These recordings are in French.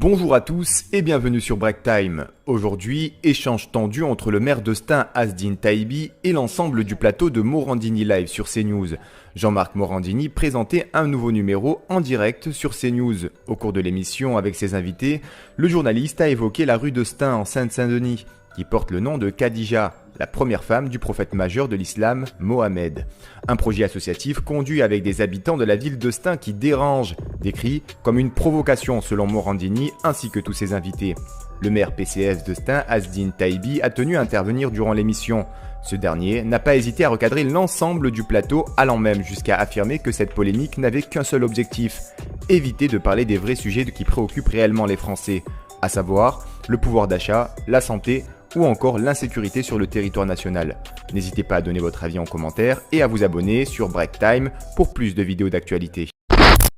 Bonjour à tous et bienvenue sur Break Time. Aujourd'hui, échange tendu entre le maire de Stein, Asdine Taibi, et l'ensemble du plateau de Morandini Live sur CNews. Jean-Marc Morandini présentait un nouveau numéro en direct sur CNews. Au cours de l'émission avec ses invités, le journaliste a évoqué la rue de Stein en Seine-Saint-Denis, qui porte le nom de Khadija, la première femme du prophète majeur de l'islam, Mohamed. Un projet associatif conduit avec des habitants de la ville de Stein qui dérange, décrit comme une provocation selon Morandini ainsi que tous ses invités. Le maire PCF de Stein, Asdine Taibi, a tenu à intervenir durant l'émission. Ce dernier n'a pas hésité à recadrer l'ensemble du plateau, allant même jusqu'à affirmer que cette polémique n'avait qu'un seul objectif, éviter de parler des vrais sujets qui préoccupent réellement les Français, à savoir le pouvoir d'achat, la santé, ou encore l'insécurité sur le territoire national. N'hésitez pas à donner votre avis en commentaire et à vous abonner sur Break Time pour plus de vidéos d'actualité.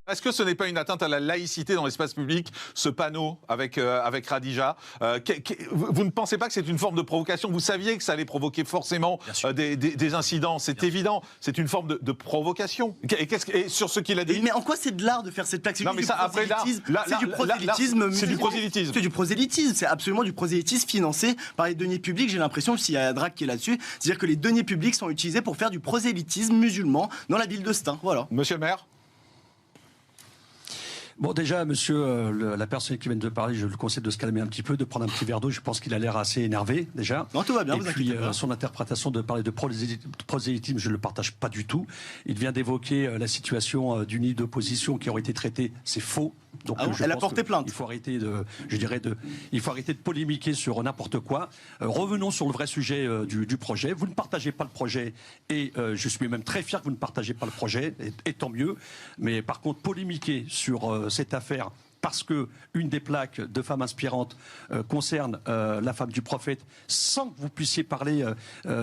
Est-ce que ce n'est pas une atteinte à la laïcité dans l'espace public, ce panneau avec Khadija Vous ne pensez pas que c'est une forme de provocation? Vous saviez que ça allait provoquer forcément des incidents, c'est évident. C'est une forme de provocation. Et sur ce qu'il a dit... Mais en quoi c'est de l'art de faire cette plaque? Non, mais ça, après, c'est du prosélytisme. C'est du prosélytisme. C'est du prosélytisme. C'est absolument du prosélytisme financé par les deniers publics. J'ai l'impression, s'il y a Drac qui est là-dessus, c'est-à-dire que les deniers publics sont utilisés pour faire du prosélytisme musulman dans la ville de Stein. Voilà. Monsieur le maire? Bon, déjà, monsieur, la personne qui vient de parler, je le conseille de se calmer un petit peu, de prendre un petit verre d'eau. Je pense qu'il a l'air assez énervé, déjà. Non, tout va bien, et vous puis, inquiétez pas. son interprétation de parler de prosélytisme, je ne le partage pas du tout. Il vient d'évoquer la situation du nid d'opposition qui aurait été traité. C'est faux. Donc, elle a porté plainte. Il faut arrêter il faut arrêter de polémiquer sur n'importe quoi. Revenons sur le vrai sujet du projet. Vous ne partagez pas le projet et je suis même très fier que vous ne partagez pas le projet, et tant mieux. Mais par contre, polémiquer sur cette affaire parce que une des plaques de femmes inspirantes concerne la femme du prophète, sans que vous puissiez parler.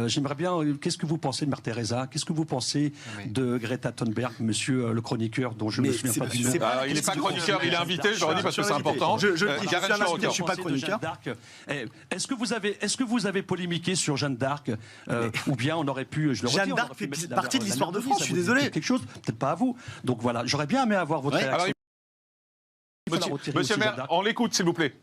J'aimerais bien. Qu'est-ce que vous pensez de Mère Teresa? Qu'est-ce que vous pensez de Greta Thunberg, monsieur le chroniqueur, dont je ne me souviens pas du nom? Il n'est pas chroniqueur, il est invité. J'aurais dit parce que c'est important. Je ne suis pas chroniqueur. Est-ce que vous avez polémiqué sur Jeanne d'Arc, ou bien on aurait pu? Je le redis, Jeanne d'Arc fait partie de l'histoire de France. Je suis désolé. Quelque chose, peut-être pas à vous. Donc voilà, j'aurais bien aimé avoir votre réaction. Monsieur le maire, on l'écoute, s'il vous plaît.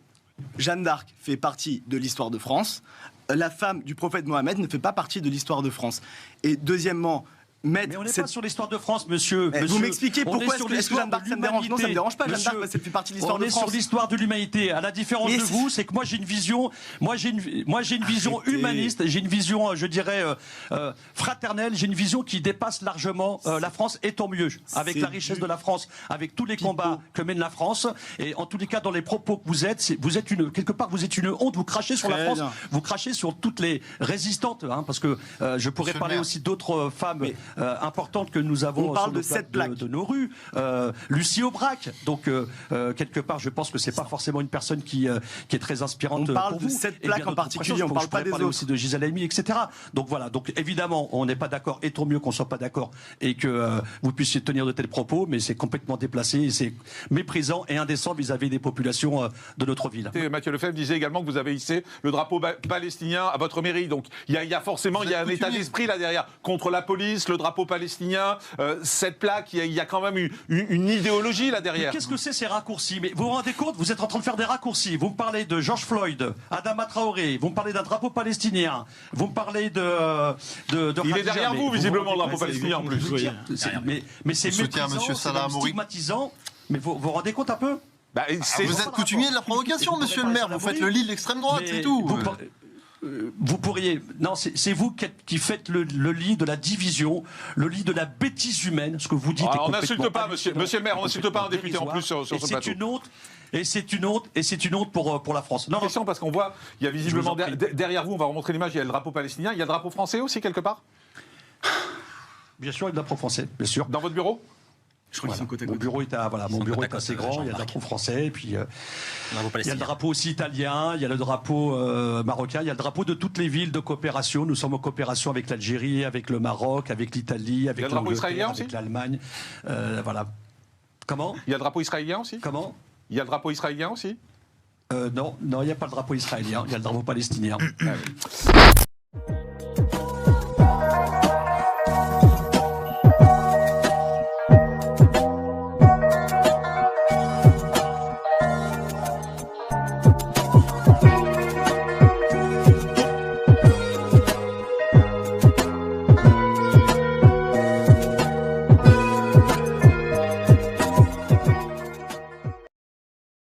Jeanne d'Arc fait partie de l'histoire de France. La femme du prophète Mohamed ne fait pas partie de l'histoire de France. Et deuxièmement, mais on n'est pas sur l'histoire de France, monsieur. Vous m'expliquez pourquoi est-ce que Jeanne d'Arc, ça me dérange? Non, ça me dérange pas. Jeanne d'Arc, ça fait partie de l'histoire de France. On est sur l'histoire de l'humanité. À la différence de vous, c'est que moi j'ai une vision, humaniste, j'ai une vision, je dirais, fraternelle. J'ai une vision qui dépasse largement la France, et tant mieux, avec la richesse de la France, avec tous les combats que mène la France. Et en tous les cas, dans les propos que vous êtes quelque part, vous êtes une honte. Vous crachez sur la France, vous crachez sur toutes les résistantes, parce que je pourrais parler aussi d'autres femmes importante que nous avons. On parle de cette plaque de nos rues, Lucie Aubrac. Donc quelque part, je pense que c'est pas forcément une personne qui est très inspirante. On parle pour de vous. cette plaque en particulier. On parle pas des autres. Aussi de Gisèle Halimi, etc. Donc voilà. Donc évidemment, on n'est pas d'accord. Et tant mieux qu'on soit pas d'accord et que vous puissiez tenir de tels propos. Mais c'est complètement déplacé, et c'est méprisant et indécent vis-à-vis des populations de notre ville. Et Mathieu Lefebvre disait également que vous avez hissé le drapeau palestinien à votre mairie. Donc il y a forcément un état d'esprit là derrière contre la police, le drapeau palestinien, cette plaque, il y a quand même une idéologie là derrière. Qu'est-ce que c'est ces raccourcis? Mais vous vous rendez compte, vous êtes en train de faire des raccourcis. Vous me parlez de George Floyd, Adama Traoré, vous me parlez d'un drapeau palestinien, vous me parlez de il est derrière vous, visiblement, le drapeau palestinien en plus. Mais c'est stigmatisant. Mais vous vous rendez compte un peu? Vous êtes coutumier de la provocation, monsieur le maire. Vous faites le lit de l'extrême droite, c'est tout. Vous pourriez... Non, c'est vous qui faites le lit de la division, le lit de la bêtise humaine, ce que vous dites. On n'insulte pas, monsieur le maire, on n'insulte pas un député en plus sur ce plateau. C'est une honte pour la France. Non, question, parce qu'on voit, il y a visiblement derrière vous, on va remontrer l'image, il y a le drapeau palestinien, il y a le drapeau français aussi quelque part? Bien sûr, il y a le drapeau français, bien sûr. Dans votre bureau? Je crois qu'ils sont côté à Mon côté. bureau est assez grand, il y a le drapeau français, et puis il y a le drapeau aussi italien, il y a le drapeau marocain, il y a le drapeau de toutes les villes de coopération. Nous sommes en coopération avec l'Algérie, avec le Maroc, avec l'Italie, avec l'Angleterre, avec l'Allemagne. Voilà. Comment? Il y a le drapeau israélien aussi? Comment? Il y a le drapeau israélien aussi? Non, il n'y a pas le drapeau israélien, il y a le drapeau palestinien.